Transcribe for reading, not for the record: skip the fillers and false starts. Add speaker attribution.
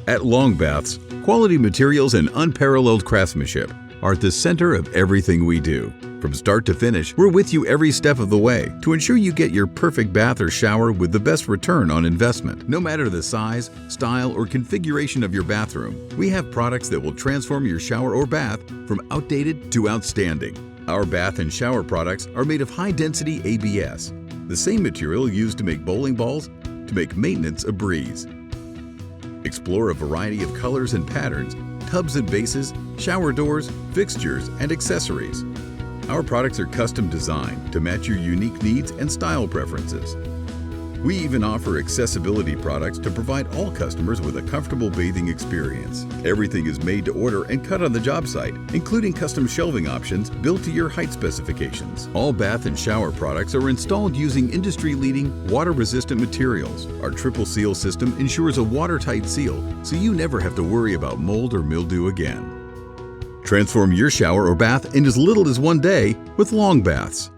Speaker 1: At Long Baths, quality materials and unparalleled craftsmanship are at the center of everything we do. From start to finish, we're with you every step of the way to ensure you get your perfect bath or shower with the best return on investment. No matter the size, style, or configuration of your bathroom, we have products that will transform your shower or bath from outdated to outstanding. Our bath and shower products are made of high-density ABS, the same material used to make bowling balls to make maintenance a breeze. Explore a variety of colors and patterns, tubs and bases, shower doors, fixtures, and accessories. Our products are custom designed to match your unique needs and style preferences. We even offer accessibility products to provide all customers with a comfortable bathing experience. Everything is made to order and cut on the job site, including custom shelving options built to your height specifications. All bath and shower products are installed using industry-leading, water-resistant materials. Our triple seal system ensures a watertight seal, so you never have to worry about mold or mildew again. Transform your shower or bath in as little as one day with Long Baths.